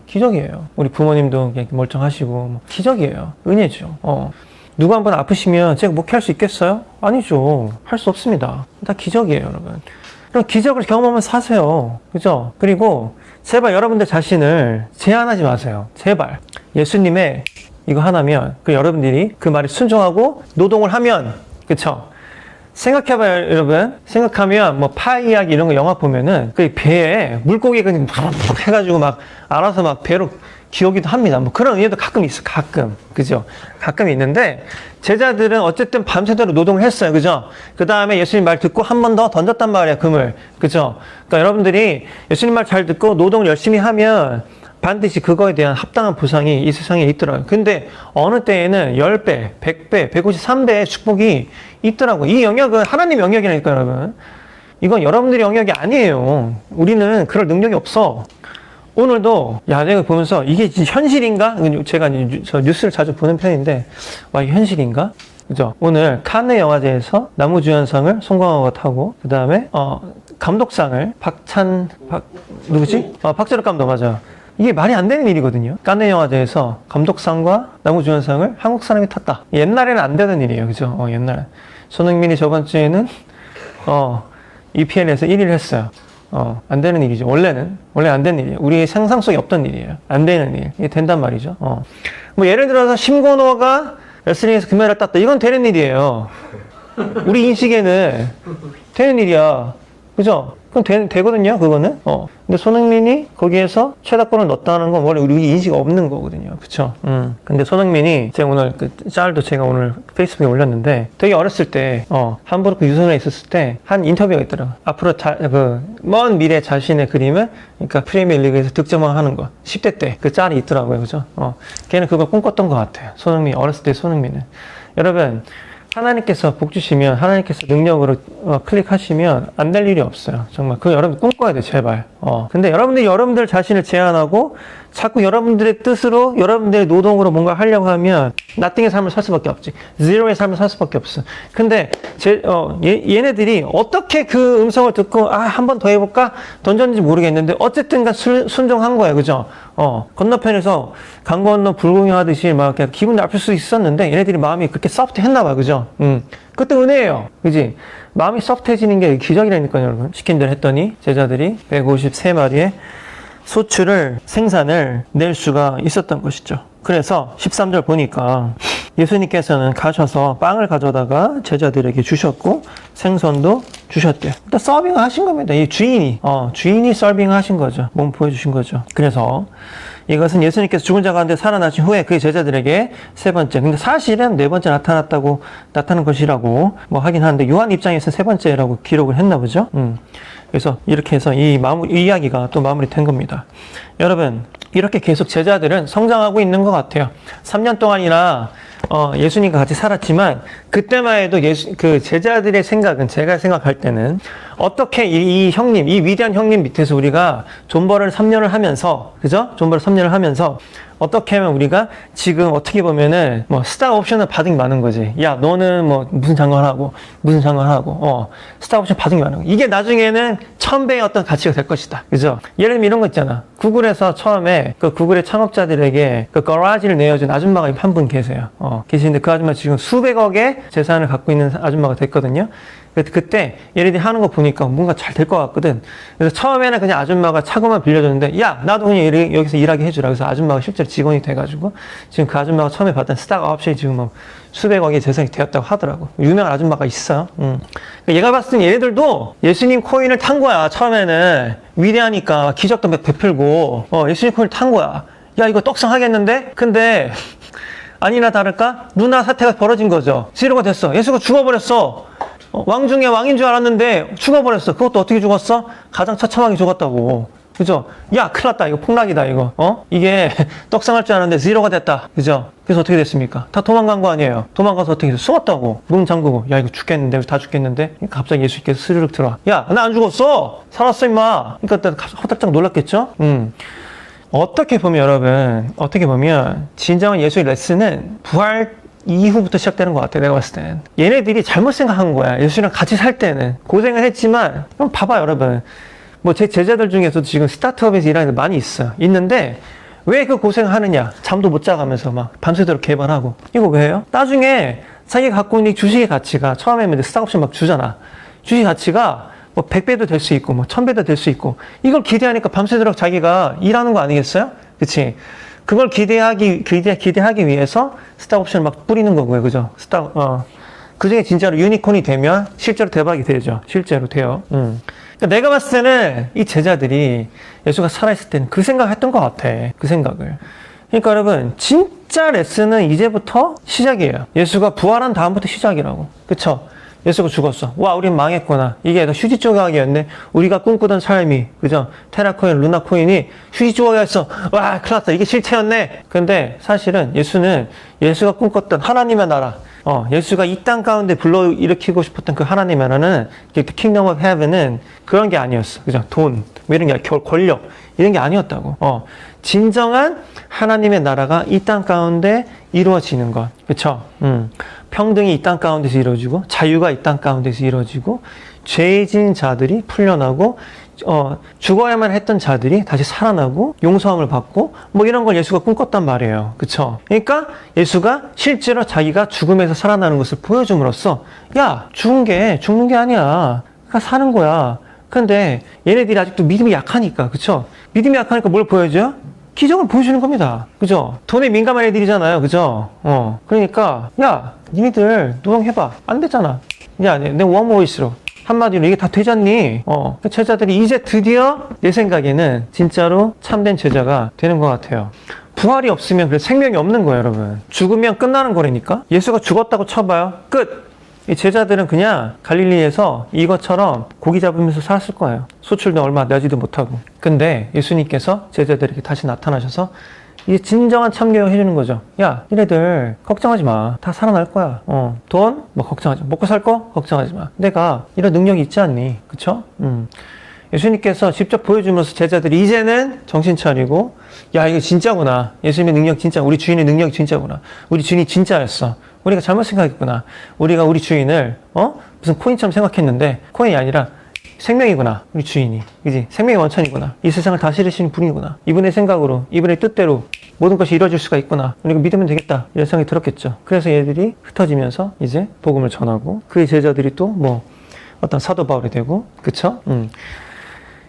기적이에요. 우리 부모님도 그냥 멀쩡하시고 기적이에요. 은혜죠. 누구 한 번 아프시면 제가 목회할 수 있겠어요? 아니죠. 할 수 없습니다. 다 기적이에요, 여러분. 그럼 기적을 경험하면 사세요. 그죠? 그리고 제발 여러분들 자신을 제한하지 마세요. 제발. 예수님의 이거 하나면 그 여러분들이 그 말에 순종하고 노동을 하면 그쵸? 생각해봐요, 여러분. 생각하면 뭐 파 이야기 이런 거 영화 보면은 그 배에 물고기 그냥 푹 해가지고 막 알아서 막 배로 기어기도 합니다. 뭐 그런 의미도 가끔 있어, 가끔. 그죠? 가끔 있는데 제자들은 어쨌든 밤새도록 노동을 했어요. 그죠? 그 다음에 예수님 말 듣고 한 번 더 던졌단 말이야, 금을. 그죠? 그러니까 여러분들이 예수님 말 잘 듣고 노동을 열심히 하면 반드시 그거에 대한 합당한 보상이 이 세상에 있더라고요. 근데 어느 때에는 10배, 100배, 153배의 축복이 있더라고요. 이 영역은 하나님 영역이라니까, 여러분. 이건 여러분들의 영역이 아니에요. 우리는 그럴 능력이 없어. 오늘도, 야, 내가 보면서 이게 진짜 현실인가? 제가 저 뉴스를 자주 보는 편인데, 와, 이게 현실인가? 그죠? 오늘 칸네 영화제에서 나무주연상을 송강호가 타고, 그 다음에, 감독상을 누구지? 박재력 감독, 맞아. 이게 말이 안 되는 일이거든요. 칸네 영화제에서 감독상과 나무주연상을 한국 사람이 탔다. 옛날에는 안 되는 일이에요. 그죠? 옛날에. 손흥민이 저번 주에는, EPL에서 1위를 했어요. 안 되는 일이죠. 원래 안 되는 일이에요. 우리의 상상 속에 없던 일이에요. 안 되는 일. 이게 된단 말이죠. 뭐 예를 들어서 심건호가 레슬링에서 금메달을 땄다. 이건 되는 일이에요. 우리 인식에는 되는 일이야. 그죠? 그건 되거든요, 그거는. 근데 손흥민이 거기에서 최다골을 넣었다는 건 원래 우리 인식 없는 거거든요. 그쵸? 근데 손흥민이, 제가 오늘 그 짤도 제가 오늘 페이스북에 올렸는데, 되게 어렸을 때, 함부르크 유소년에 있었을 때, 한 인터뷰가 있더라고요. 앞으로 먼 미래 자신의 그림을, 그러니까 프리미어리그에서 득점을 하는 거. 10대 때 그 짤이 있더라고요. 그죠? 걔는 그걸 꿈꿨던 것 같아요. 손흥민, 어렸을 때 손흥민은. 여러분, 하나님께서 복 주시면, 하나님께서 능력으로 클릭하시면 안 될 일이 없어요. 정말. 그거 여러분 꿈꿔야 돼, 제발. 근데 여러분들 자신을 제한하고 자꾸 여러분들의 뜻으로, 여러분들의 노동으로 뭔가 하려고 하면 nothing의 삶을 살 수밖에 없지. zero의 삶을 살 수밖에 없어. 근데 얘네들이 어떻게 그 음성을 듣고 한 번 더 해볼까? 던졌는지 모르겠는데 어쨌든 순종한 거예요. 그죠? 건너편에서 강 건너 불공명하듯이 막 그냥 기분 나쁠 수 있었는데 얘네들이 마음이 그렇게 소프트했나 봐. 그죠? 그때 은혜예요. 그지? 마음이 소프트해지는 게 기적이라니까요, 여러분. 시킨 대로 했더니 제자들이 153마리의 소출을 생산을 낼 수가 있었던 것이죠. 그래서 13절 보니까 예수님께서는 가셔서 빵을 가져다가 제자들에게 주셨고 생선도 주셨대요. 일단 서빙을 하신 겁니다. 이 주인이 서빙을 하신 거죠. 몸 보여주신 거죠. 그래서 이것은 예수님께서 죽은 자 가운데 살아나신 후에 그의 제자들에게 세 번째, 근데 사실은 네 번째 나타난 것이라고 뭐 하긴 하는데 요한 입장에서 세 번째라고 기록을 했나 보죠. 그래서 이렇게 해서 이 이야기가 또 마무리된 겁니다. 여러분, 이렇게 계속 제자들은 성장하고 있는 것 같아요. 3년 동안이나 예수님과 같이 살았지만 그때만 해도 그 제자들의 생각은, 제가 생각할 때는 어떻게 이 위대한 형님 밑에서 우리가 존버를 3년을 하면서, 그죠? 존버를 3년을 하면서 어떻게 하면 우리가 지금 어떻게 보면은 뭐 스타 옵션을 받은 게 많은 거지. 야, 너는 뭐 무슨 장관하고 스타 옵션 받은 게 많은 거. 이게 나중에는 1000배의 어떤 가치가 될 것이다. 그죠? 예를 들면 이런 거 있잖아. 구글에서 처음에 그 구글의 창업자들에게 그 거라지를 내어준 아줌마가 한 분 계세요. 계시는데 그 아줌마 지금 수백억의 재산을 갖고 있는 아줌마가 됐거든요. 그때 얘네들이 하는 거 보니까 뭔가 잘 될 것 같거든. 그래서 처음에는 그냥 아줌마가 차고만 빌려줬는데, 야, 나도 그냥 여기서 일하게 해주라. 그래서 아줌마가 실제로 직원이 돼가지고, 지금 그 아줌마가 처음에 받던 스탁 옵션이 지금 뭐 수백억의 재산이 되었다고 하더라고. 유명한 아줌마가 있어요. 얘가 봤을 땐 얘네들도 예수님 코인을 탄 거야. 처음에는 위대하니까 기적도 베풀고, 예수님 코인을 탄 거야. 야, 이거 떡상하겠는데? 근데 아니나 다를까? 누나 사태가 벌어진 거죠. 지로가 됐어. 예수가 죽어버렸어. 왕 중에 왕인 줄 알았는데 죽어버렸어. 그것도 어떻게 죽었어? 가장 처참하게 죽었다고. 그죠? 야, 큰일 났다. 이거 폭락이다, 이거. 이게 떡상할 줄 알았는데 제로가 됐다. 그죠? 그래서 어떻게 됐습니까? 다 도망간 거 아니에요. 도망가서 어떻게 됐어? 숨었다고. 문 잠그고. 야, 이거 죽겠는데, 다 죽겠는데? 갑자기 예수님께서 스르륵 들어와. 야, 나 안 죽었어! 살았어, 임마! 그러니까 허달짝 놀랐겠죠? 어떻게 보면 진정한 예수의 레슨은 부활 이후부터 시작되는 것 같아, 내가 봤을 때는. 얘네들이 잘못 생각한 거야. 예수랑 같이 살 때는. 고생을 했지만, 그럼 봐봐요, 여러분. 뭐, 제 제자들 중에서도 지금 스타트업에서 일하는 애들 많이 있어. 있는데, 왜 그 고생을 하느냐? 잠도 못 자가면서 막, 밤새도록 개발하고. 이거 왜요? 나중에 자기가 갖고 있는 주식의 가치가, 처음에는 스탁옵션 막 주잖아. 주식 가치가 뭐 100배도 될 수 있고 뭐 1000배도 될 수 있고 이걸 기대하니까 밤새도록 자기가 일하는 거 아니겠어요? 그치? 그걸 기대하기 위해서 스탁 옵션을 막 뿌리는 거고요. 그죠? 그중에 진짜로 유니콘이 되면 실제로 대박이 되죠. 실제로 돼요. 그러니까 내가 봤을 때는 이 제자들이 예수가 살아있을 때는 그 생각했던 것 같아. 그 생각을. 그러니까 여러분 진짜 레슨은 이제부터 시작이에요. 예수가 부활한 다음부터 시작이라고. 그쵸? 예수가 죽었어. 와, 우린 망했구나. 이게 휴지 조각이었네. 우리가 꿈꾸던 삶이, 그죠? 테라코인, 루나코인이 휴지 조각이었어. 와, 큰일 났다. 이게 실체였네. 근데 사실은 예수가 꿈꿨던 하나님의 나라, 예수가 이 땅 가운데 불러일으키고 싶었던 그 하나님의 나라는, 킹덤 오브 헤븐은 그런 게 아니었어. 그죠? 돈, 뭐 이런 게, 권력, 이런 게 아니었다고. 진정한 하나님의 나라가 이 땅 가운데 이루어지는 것. 그쵸? 평등이 이 땅 가운데서 이루어지고, 자유가 이 땅 가운데서 이루어지고, 죄진 자들이 풀려나고, 죽어야만 했던 자들이 다시 살아나고, 용서함을 받고, 뭐 이런 걸 예수가 꿈꿨단 말이에요. 그쵸? 그러니까 예수가 실제로 자기가 죽음에서 살아나는 것을 보여줌으로써, 야, 죽는 게 아니야. 그러니까 사는 거야. 근데 얘네들이 아직도 믿음이 약하니까, 그쵸? 믿음이 약하니까 뭘 보여줘요? 기적을 보여주는 겁니다. 그죠? 돈에 민감한 애들이잖아요. 그죠? 그러니까, 야, 니네들 노동해봐. 안 됐잖아. 야, 내 원보이스로. 한마디로 이게 다 되잖니? 그 제자들이 이제 드디어 내 생각에는 진짜로 참된 제자가 되는 것 같아요. 부활이 없으면 그래 생명이 없는 거예요, 여러분. 죽으면 끝나는 거라니까? 예수가 죽었다고 쳐봐요. 끝! 이 제자들은 그냥 갈릴리에서 이것처럼 고기 잡으면서 살았을 거예요. 수출도 얼마 내지도 못하고. 근데 예수님께서 제자들에게 다시 나타나셔서 이게 진정한 참교육 해주는 거죠. 야, 이래들 걱정하지 마. 다 살아날 거야. 돈? 뭐 걱정하지 마. 먹고 살 거? 걱정하지 마. 내가 이런 능력이 있지 않니? 그쵸? 예수님께서 직접 보여주면서 제자들이 이제는 정신 차리고, 야, 이거 진짜구나. 예수님의 능력 진짜, 우리 주인의 능력이 진짜구나. 우리 주인이 진짜였어. 우리가 잘못 생각했구나. 우리가 우리 주인을, 무슨 코인처럼 생각했는데, 코인이 아니라 생명이구나. 우리 주인이. 그지? 생명의 원천이구나. 이 세상을 다스리시는 분이구나. 이분의 생각으로, 이분의 뜻대로 모든 것이 이루어질 수가 있구나. 우리가 믿으면 되겠다. 이런 생각이 들었겠죠. 그래서 얘들이 흩어지면서 이제 복음을 전하고, 그의 제자들이 또 뭐, 어떤 사도 바울이 되고, 그쵸?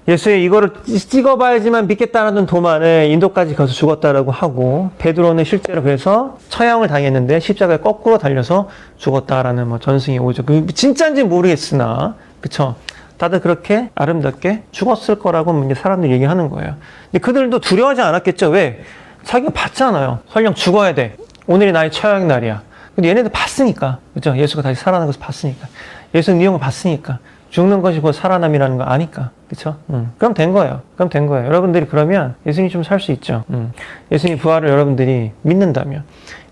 예수의 이거를 찍어봐야지만 믿겠다라는 도마를 인도까지 가서 죽었다라고 하고, 베드로는 실제로 그래서 처형을 당했는데 십자가에 거꾸로 달려서 죽었다라는 뭐 전승이 오죠. 그 진짜인지 모르겠으나, 그쵸? 다들 그렇게 아름답게 죽었을 거라고 이제 사람들이 얘기하는 거예요. 근데 그들도 두려워하지 않았겠죠. 왜? 자기가 봤잖아요. 설령 죽어야 돼. 오늘이 나의 처형 날이야. 근데 얘네들 봤으니까. 그죠? 예수가 다시 살아나는 것을 봤으니까. 예수의 내용을 봤으니까. 죽는 것이 곧 살아남이라는 거 아니까. 그쵸? 그럼 된 거예요. 여러분들이 그러면 예수님 좀 살 수 있죠. 예수님 부활을 여러분들이 믿는다면.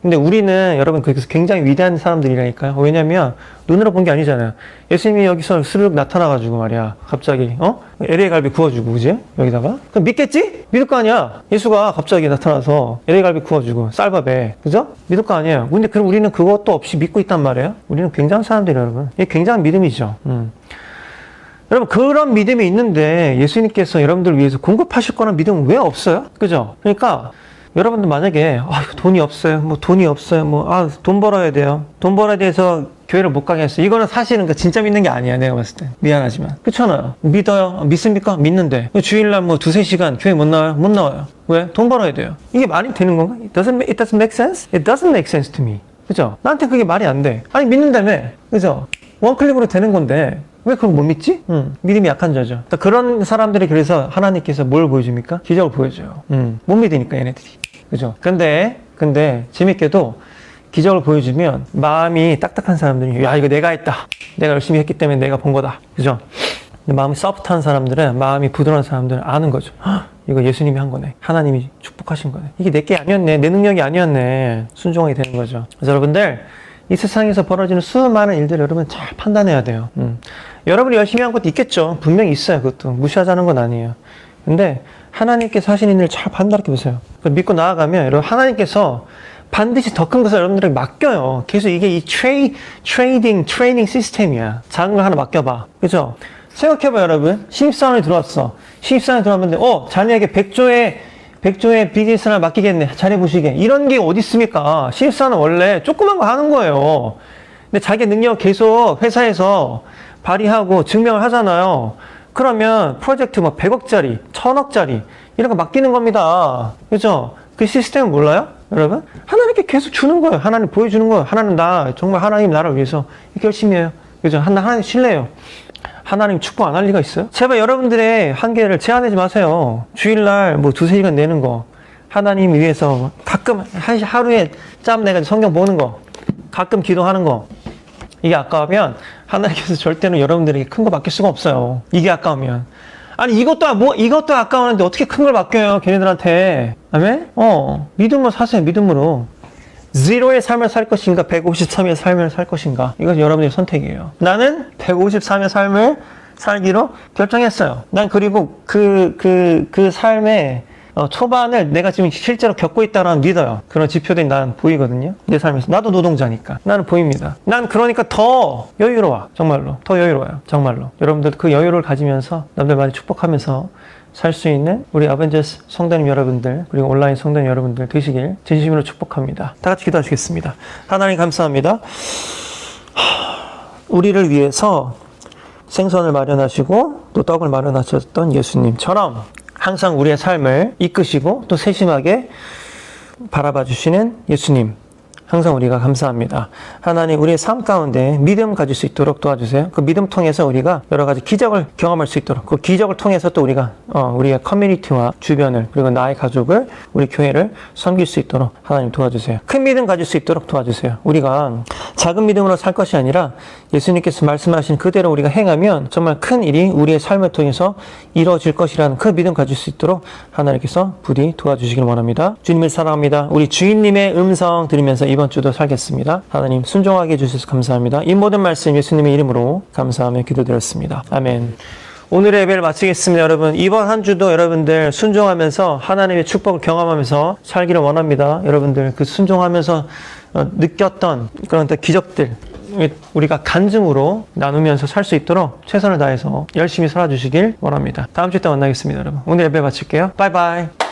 근데 우리는 여러분 그래서 굉장히 위대한 사람들이라니까요. 왜냐면 눈으로 본 게 아니잖아요. 예수님이 여기서 스르륵 나타나가지고 말이야. 갑자기 LA 갈비 구워주고, 그지? 여기다가. 그럼 믿겠지? 믿을 거 아니야. 예수가 갑자기 나타나서 LA 갈비 구워주고 쌀밥에, 그죠? 믿을 거 아니에요. 근데 그럼 우리는 그것도 없이 믿고 있단 말이에요. 우리는 굉장한 사람들이에요, 여러분. 이게 굉장한 믿음이죠. 여러분 그런 믿음이 있는데 예수님께서 여러분들을 위해서 공급하실 거란 믿음은 왜 없어요? 그죠? 그러니까 여러분들 만약에 돈이 없어요. 돈 벌어야 돼요. 돈 벌어야 돼서 교회를 못 가게 했어요. 이거는 사실은 진짜 믿는 게 아니야. 내가 봤을 때. 미안하지만. 그렇잖아요. 믿어요. 믿습니까? 믿는데. 주일날 2-3시간 교회 못 나와요? 못 나와요. 왜? 돈 벌어야 돼요. 이게 말이 되는 건가? It doesn't make sense? It doesn't make sense to me. 그죠? 나한테 그게 말이 안 돼. 아니 믿는다며. 그죠? 원클릭으로 되는 건데 왜 그걸 못 믿지? 믿음이 약한 자죠. 그런 사람들이 그래서 하나님께서 뭘 보여줍니까? 기적을 보여줘요. 못 믿으니까 얘네들이. 그죠? 근데 재밌게도 기적을 보여주면 마음이 딱딱한 사람들이 야, 이거 내가 했다. 내가 열심히 했기 때문에 내가 본 거다. 그죠? 근데 마음이 소프트한 사람들은, 마음이 부드러운 사람들은 아는 거죠. 이거 예수님이 한 거네. 하나님이 축복하신 거네. 이게 내 게 아니었네. 내 능력이 아니었네. 순종하게 되는 거죠. 그래서 여러분들 이 세상에서 벌어지는 수많은 일들을 여러분 잘 판단해야 돼요. 여러분이 열심히 한 것도 있겠죠. 분명히 있어요. 그것도 무시하자는 건 아니에요. 근데 하나님께서 하시는 일을 잘 판단해 보세요. 믿고 나아가면 여러분 하나님께서 반드시 더 큰 것을 여러분들에게 맡겨요. 계속 이게 이 트레이닝 시스템이야. 작은 걸 하나 맡겨봐. 그죠? 생각해봐요, 여러분. 신입사원이 들어왔어. 신입사원이 들어왔는데, 자네에게 100조의 비즈니스를 맡기겠네. 잘해보시게. 이런 게 어디 있습니까? 신입사원은 원래 조그만 거 하는 거예요. 근데 자기 능력 계속 회사에서 발휘하고 증명을 하잖아요. 그러면 프로젝트 뭐 100억짜리, 1000억짜리 이런 거 맡기는 겁니다. 그죠? 그 시스템 몰라요? 여러분? 하나님께 계속 주는 거예요. 하나님 보여주는 거예요. 하나님 정말 하나님 나를 위해서 이렇게 열심히 해요. 그죠? 하나님 신뢰해요. 하나님 축복 안 할 리가 있어요? 제발 여러분들의 한계를 제한하지 마세요. 주일날 뭐 2-3시간 내는 거. 하나님 위해서 가끔 하루에 짬 내가지고 성경 보는 거. 가끔 기도하는 거. 이게 아까우면 하나님께서 절대로 여러분들에게 큰 거 맡길 수가 없어요. 이게 아까우면. 아니 이것도 아까우는데 어떻게 큰 걸 맡겨요 걔네들한테. 아멘? 믿음으로 사세요. 믿음으로. 0의 삶을 살 것인가 153의 삶을 살 것인가, 이것은 여러분의 선택이에요. 나는 153의 삶을 살기로 결정했어요. 난 그리고 그 삶의 초반을 내가 지금 실제로 겪고 있다는 믿어요. 그런 지표들이 난 보이거든요. 내 삶에서. 나도 노동자니까. 나는 보입니다. 난 그러니까 더 여유로워. 정말로. 더 여유로워요. 정말로. 여러분들 그 여유를 가지면서 남들 많이 축복하면서 살 수 있는 우리 아벤져스 성도님 여러분들, 그리고 온라인 성도님 여러분들 되시길 진심으로 축복합니다. 다 같이 기도하시겠습니다. 하나님 감사합니다. 우리를 위해서 생선을 마련하시고 또 떡을 마련하셨던 예수님처럼 항상 우리의 삶을 이끄시고 또 세심하게 바라봐 주시는 예수님, 항상 우리가 감사합니다. 하나님, 우리의 삶 가운데 믿음 가질 수 있도록 도와주세요. 그 믿음 통해서 우리가 여러 가지 기적을 경험할 수 있도록, 그 기적을 통해서 또 우리가 우리의 커뮤니티와 주변을, 그리고 나의 가족을, 우리 교회를 섬길 수 있도록 하나님 도와주세요. 큰 믿음 가질 수 있도록 도와주세요. 우리가 작은 믿음으로 살 것이 아니라 예수님께서 말씀하신 그대로 우리가 행하면 정말 큰 일이 우리의 삶을 통해서 이루어질 것이라는 그 믿음 가질 수 있도록 하나님께서 부디 도와주시길 원합니다. 주님을 사랑합니다. 우리 주인님의 음성 들으면서 이번 주도 살겠습니다. 하나님 순종하게 해주셔서 감사합니다. 이 모든 말씀 예수님의 이름으로 감사하며 기도드렸습니다. 아멘. 오늘의 예배를 마치겠습니다. 여러분, 이번 한 주도 여러분들 순종하면서 하나님의 축복을 경험하면서 살기를 원합니다. 여러분들 그 순종하면서 느꼈던 그런 기적들 우리가 간증으로 나누면서 살 수 있도록 최선을 다해서 열심히 살아주시길 원합니다. 다음 주에 또 만나겠습니다. 여러분, 오늘 예배 마칠게요. 바이바이.